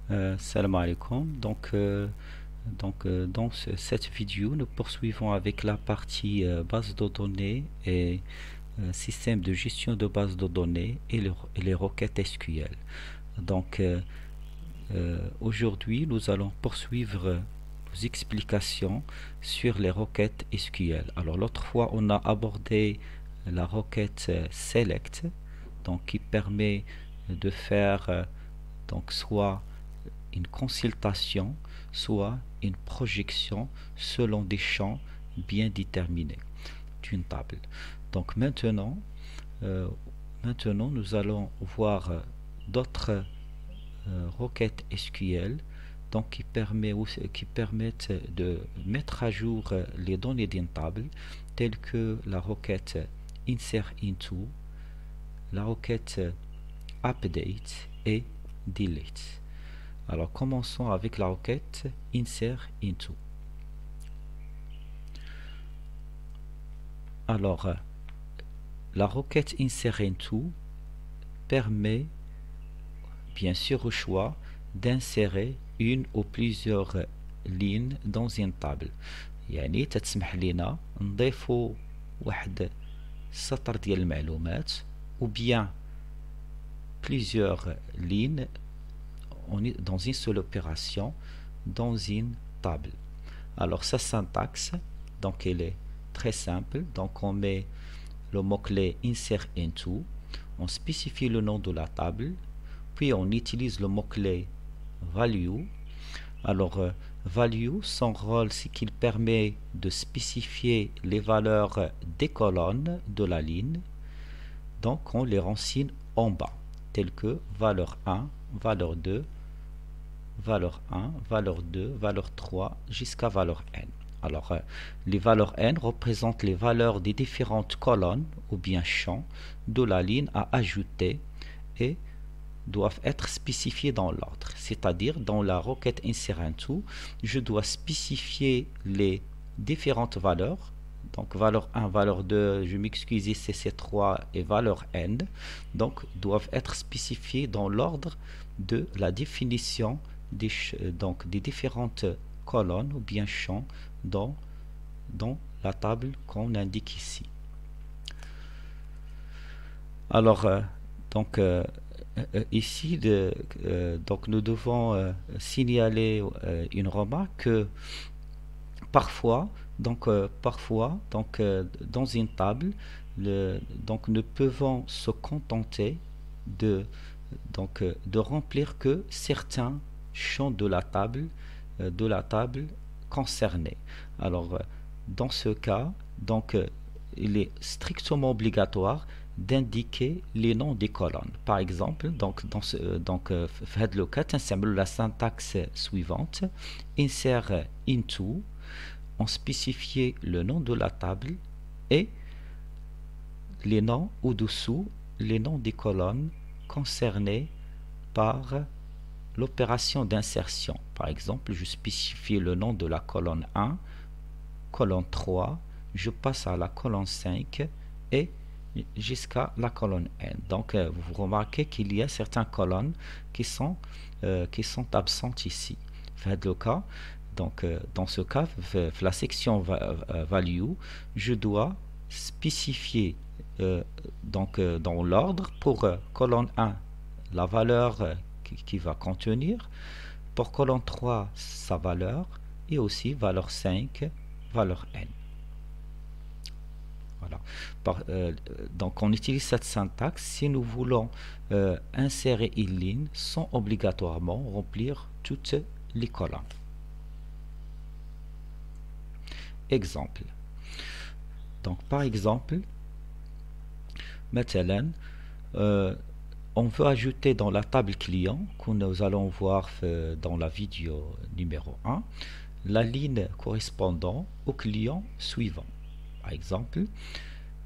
Salam alaikum. Dans cette vidéo, nous poursuivons avec la partie base de données et système de gestion de base de données et les requêtes SQL. Aujourd'hui, nous allons poursuivre nos explications sur les requêtes SQL. Alors, l'autre fois, on a abordé la requête select, qui permet de faire soit une consultation, soit une projection selon des champs bien déterminés d'une table. Donc euh, maintenant nous allons voir d'autres requêtes SQL qui permettent de mettre à jour les données d'une table, telles que la requête insert into, la requête update et delete. Alors commençons avec la requête insert into. Alors la requête insert into permet bien sûr au choix d'insérer une ou plusieurs lignes dans une table. يعني تتسمح لنا نضيفوا واحد سطر ديال المعلومات ou bien plusieurs lignes dans une seule opération dans une table. Alors sa syntaxe, donc elle est très simple. Donc on met le mot-clé insert into, on spécifie le nom de la table, puis on utilise le mot-clé value. Alors value, son rôle c'est qu'il permet de spécifier les valeurs des colonnes de la ligne. Donc on les renseigne en bas, telles que valeur 1, valeur 2, valeur 1, valeur 2, valeur 3, jusqu'à valeur n. Alors, les valeurs n représentent les valeurs des différentes colonnes ou bien champs de la ligne à ajouter et doivent être spécifiées dans l'ordre. C'est-à-dire, dans la requête insert into, je dois spécifier les différentes valeurs. Donc, valeur 1, valeur 2, je m'excuse, CC3 et valeur n, donc, doivent être spécifiées dans l'ordre de la définition des différentes colonnes ou bien champs dans la table qu'on indique ici. Alors, ici, donc nous devons signaler une remarque que parfois, dans une table, nous pouvons se contenter de remplir que certains champs de la table concernée. Alors, dans ce cas, il est strictement obligatoire d'indiquer les noms des colonnes. Par exemple, fait le cas, la syntaxe suivante, insert into, on spécifie le nom de la table et les noms au-dessous, les noms des colonnes concernées par l'opération d'insertion. Par exemple, je spécifie le nom de la colonne 1, colonne 3, je passe à la colonne 5 et jusqu'à la colonne n. Donc, vous remarquez qu'il y a certaines colonnes qui sont absentes ici. Faites le cas. Donc, dans ce cas, la section value, je dois spécifier dans l'ordre pour colonne 1 la valeur qui va contenir, pour colonne 3 sa valeur et aussi valeur 5, valeur n. Voilà. Donc on utilise cette syntaxe si nous voulons insérer une ligne sans obligatoirement remplir toutes les colonnes. Exemple. Donc par exemple, maintenant, on veut ajouter dans la table client que nous allons voir dans la vidéo numéro 1 la ligne correspondant au client suivant. Par exemple,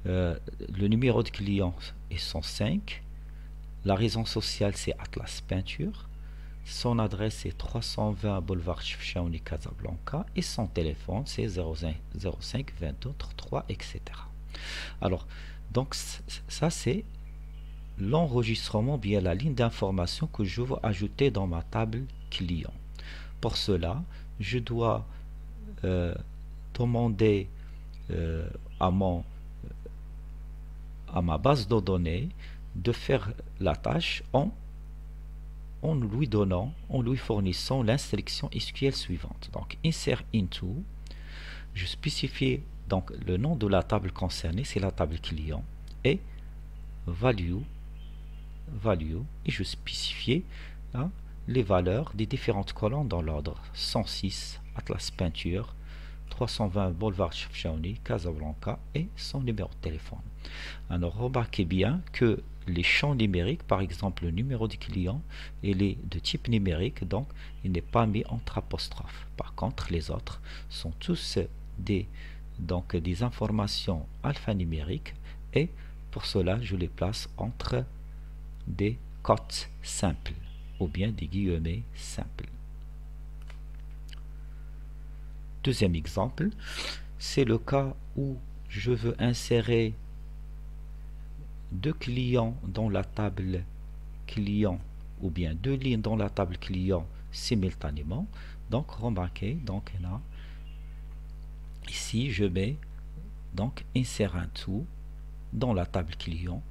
le numéro de client est 105, la raison sociale c'est Atlas Peinture, son adresse est 320 boulevard Chefchaouni Casablanca et son téléphone c'est 05 22 3, etc. Alors, donc ça c'est l'enregistrement, bien la ligne d'information que je veux ajouter dans ma table client. Pour cela, je dois demander à ma base de données de faire la tâche en lui fournissant l'instruction SQL suivante. Donc insert into, je spécifie donc le nom de la table concernée, c'est la table client, et value, et je spécifie les valeurs des différentes colonnes dans l'ordre 106 Atlas Peinture, 320 Boulevard Chefchaouni, Casablanca, et son numéro de téléphone. Alors remarquez bien que les champs numériques, par exemple le numéro du client, il est de type numérique, donc il n'est pas mis entre apostrophes. Par contre, les autres sont tous des informations alphanumériques, et pour cela je les place entre des cotes simples ou bien des guillemets simples. Deuxième exemple, c'est le cas où je veux insérer deux clients dans la table client ou bien deux lignes dans la table client simultanément. Donc remarquez, donc là, ici je mets donc insert into dans la table client,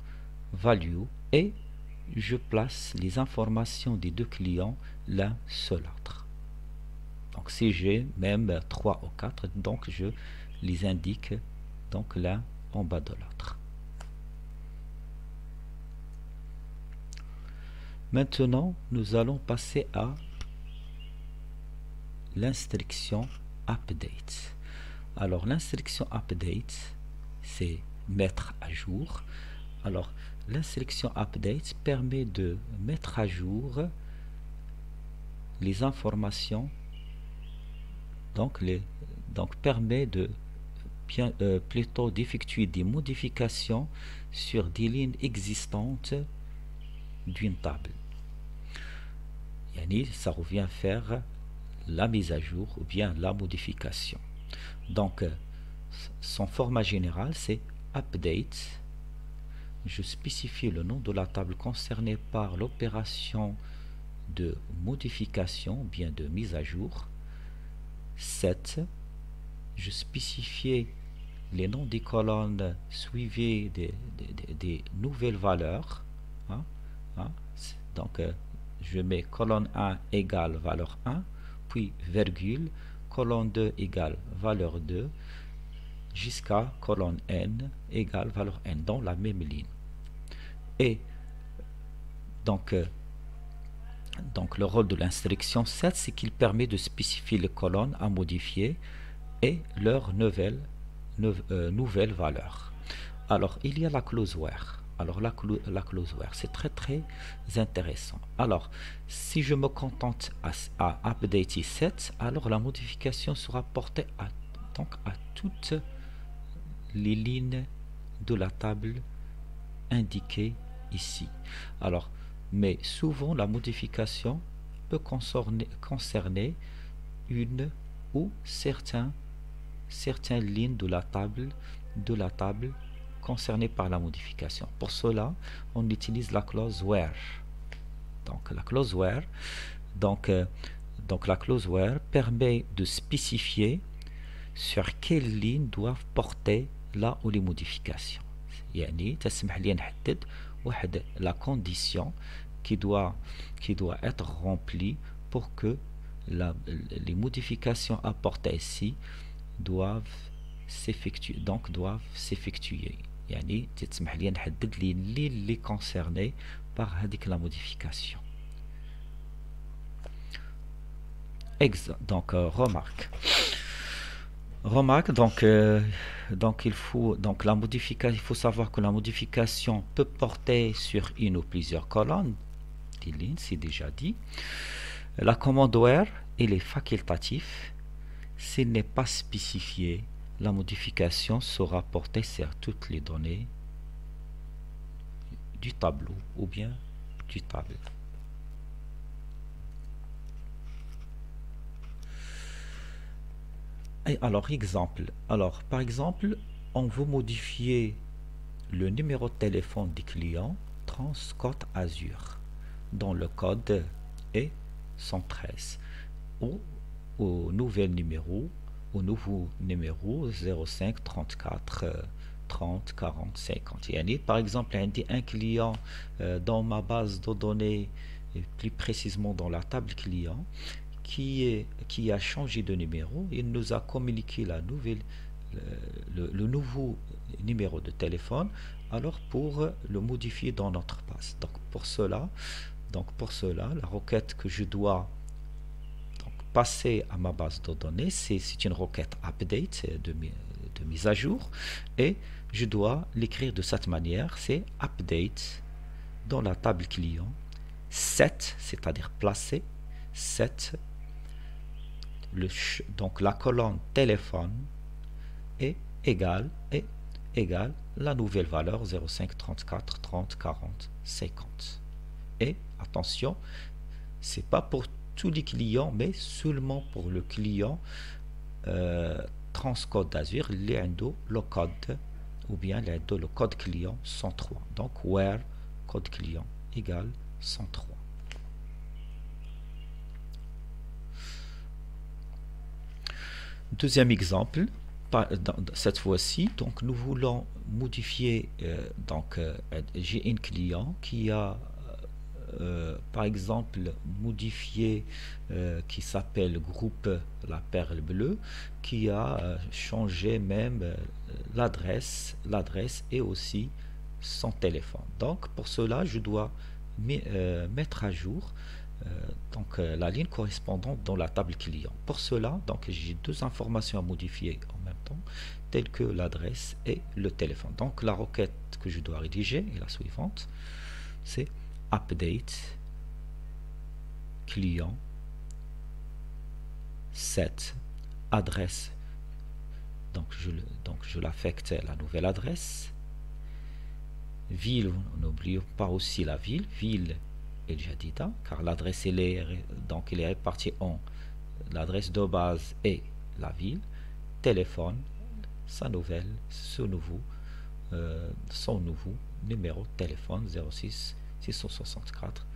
value, et je place les informations des deux clients l'un sur l'autre. Donc si j'ai même 3 ou 4, donc je les indique donc l'un en bas de l'autre. Maintenant, nous allons passer à l'instruction update. Alors l'instruction update, c'est mettre à jour. Alors l'instruction update permet de mettre à jour les informations, donc permet de plutôt d'effectuer des modifications sur des lignes existantes d'une table. Ça revient à faire la mise à jour ou bien la modification. Donc son format général c'est update. Je spécifie le nom de la table concernée par l'opération de modification ou bien de mise à jour. Set, je spécifie les noms des colonnes suivis des nouvelles valeurs. Donc je mets colonne 1 égale valeur 1, puis virgule, colonne 2 égale valeur 2, jusqu'à colonne n égale valeur n dans la même ligne. Et donc le rôle de l'instruction 7, c'est qu'il permet de spécifier les colonnes à modifier et leurs nouvelles valeurs. Alors il y a la clause where. Alors la clause where, c'est très intéressant. Alors si je me contente à update 7, alors la modification sera portée à toutes les lignes de la table indiquées ici. Alors mais souvent la modification peut concerner une ou certaines lignes de la table concernées par la modification. Pour cela, on utilise la clause where. Donc la clause where, la clause where permet de spécifier sur quelles lignes doivent porter là où les modifications. تسمح لي نحدد la condition qui doit être remplie pour que les modifications apportées ici doivent s'effectuer. تسمح لي نحدد les lignes concernées par la modification. Donc remarque, il faut savoir que la modification peut porter sur une ou plusieurs colonnes, des lignes, c'est déjà dit. La commande where, elle est facultative. S'il n'est pas spécifié, la modification sera portée sur toutes les données du tableau ou bien du table. Et alors exemple, par exemple, on veut modifier le numéro de téléphone du client Transcode Azure, dont le code est 113, ou au nouveau numéro 05 34 30 40 50. يعني, par exemple, un client dans ma base de données, et plus précisément dans la table client, qui a changé de numéro. Il nous a communiqué le nouveau numéro de téléphone, alors pour le modifier dans notre base. Donc pour cela, la requête que je dois passer à ma base de données, c'est une requête update de mise à jour, et je dois l'écrire de cette manière. C'est update dans la table client set, c'est-à-dire placer, set, donc la colonne téléphone est égale la nouvelle valeur 05 34 30 40 50. Et attention, c'est pas pour tous les clients, mais seulement pour le client Transcode Azure, le code, ou bien le code client 103. Donc where code client égale 103. Deuxième exemple, cette fois-ci, donc nous voulons modifier, j'ai un client qui a par exemple modifié, qui s'appelle groupe La Perle Bleue, qui a changé même l'adresse et aussi son téléphone. Donc pour cela, je dois mettre à jour la ligne correspondante dans la table client. Pour cela, donc j'ai deux informations à modifier en même temps, telles que l'adresse et le téléphone. Donc la requête que je dois rédiger est la suivante, c'est update client set adresse. Donc je l'affecte la nouvelle adresse. Ville, n'oublions pas aussi la ville El Jadida, car l'adresse elle est répartie en l'adresse de base et la ville. Téléphone, son nouveau numéro de téléphone 06 664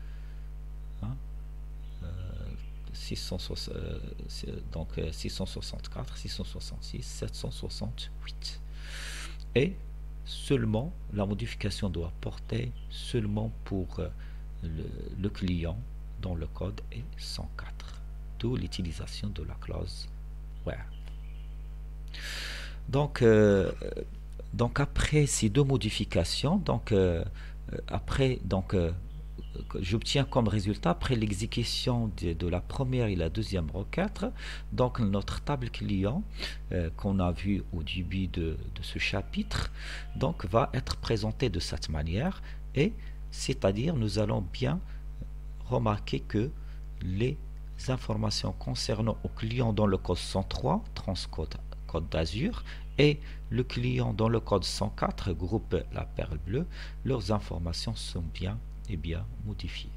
664 666 768. Et seulement la modification doit porter seulement pour le client dont le code est 104, d'où l'utilisation de la clause where. Donc après ces deux modifications, j'obtiens comme résultat, après l'exécution de la première et la deuxième requête, donc notre table client qu'on a vu au début de ce chapitre, donc va être présentée de cette manière, et c'est-à-dire nous allons bien remarquer que les informations concernant au client dans le code 103 Transcode Azure et le client dans le code 104 groupe La Perle Bleue, leurs informations sont bien modifiées.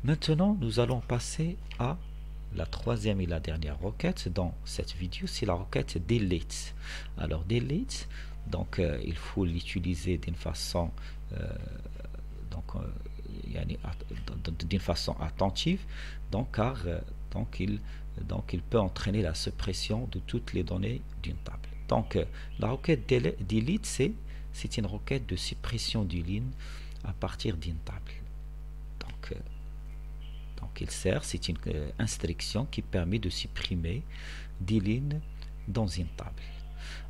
Maintenant, nous allons passer à la troisième et la dernière requête dans cette vidéo, c'est la requête delete. Alors delete, il faut l'utiliser d'une façon attentive, car il peut entraîner la suppression de toutes les données d'une table. Donc la requête delete, c'est une requête de suppression d'une ligne à partir d'une table. C'est une instruction qui permet de supprimer des lignes dans une table.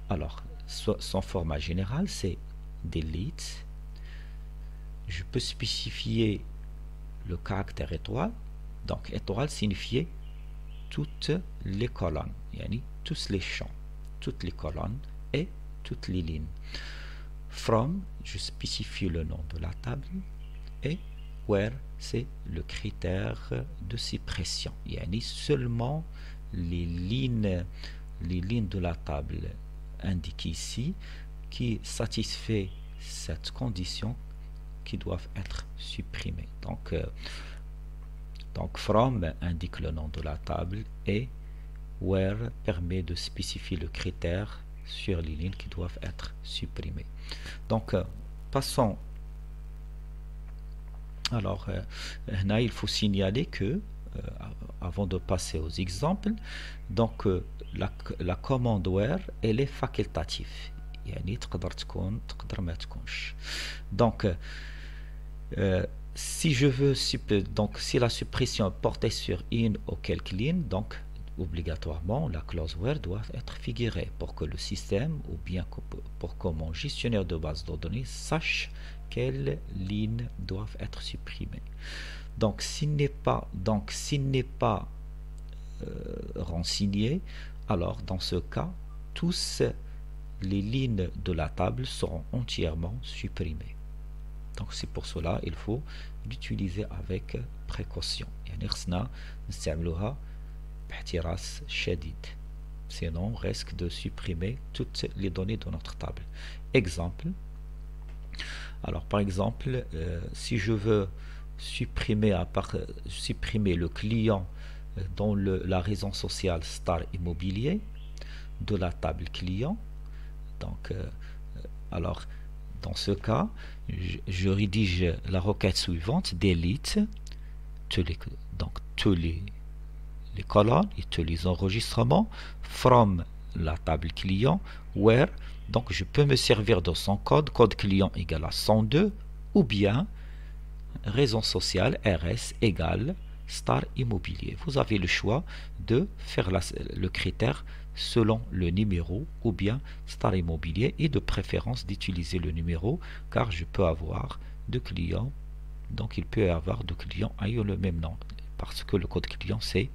Alors son format général, c'est delete. Je peux spécifier le caractère étoile. Donc étoile signifie toutes les colonnes, tous les champs, toutes les colonnes et toutes les lignes. From, je spécifie le nom de la table, et where, c'est le critère de suppression. Seulement les lignes de la table indiquées ici qui satisfait cette condition qui doivent être supprimées. Donc from indique le nom de la table et where permet de spécifier le critère sur les lignes qui doivent être supprimées. Donc passons. Alors, là, il faut signaler que, avant de passer aux exemples, donc la commande where elle est facultative. يعني تقدر تكون تقدر ما تكونش. Donc si je veux donc si la suppression est portée sur une ou quelques lignes, donc obligatoirement la clause where doit être figurée pour que le système ou bien pour que mon gestionnaire de base de données sache quelles lignes doivent être supprimées. Donc s'il n'est pas renseigné, alors dans ce cas tous les lignes de la table seront entièrement supprimées. Donc c'est pour cela il faut l'utiliser avec précaution. يعني خصنا نستعملوها باحتراس شديد. Sinon on risque de supprimer toutes les données de notre table. Exemple. Alors par exemple, si je veux supprimer le client dans la raison sociale Star Immobilier de la table client, donc alors dans ce cas je rédige la requête suivante: delete tous les colonnes et tous les enregistrements from la table client where, donc je peux me servir de son code client égale à 102 ou bien raison sociale RS égale Star Immobilier. Vous avez le choix de faire le critère selon le numéro ou bien Star Immobilier, et de préférence d'utiliser le numéro car je peux avoir deux clients, donc il peut y avoir deux clients ayant le même nom parce que le code client c'est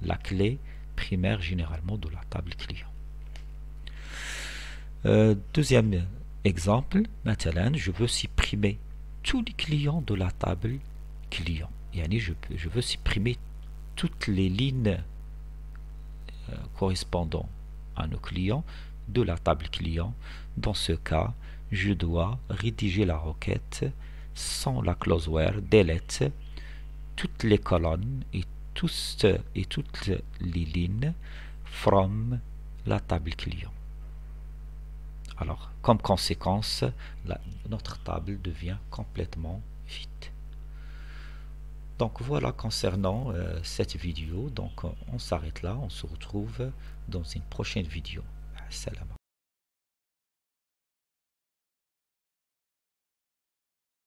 la clé primaire généralement de la table client. Deuxième exemple, maintenant je veux supprimer tous les clients de la table client. Je veux supprimer toutes les lignes correspondant à nos clients de la table client. Dans ce cas, je dois rédiger la requête sans la clause where delete toutes les colonnes et toutes les lignes from la table client. Alors, comme conséquence, notre table devient complètement vide. Donc voilà concernant cette vidéo. Donc on s'arrête là, on se retrouve dans une prochaine vidéo. Salam.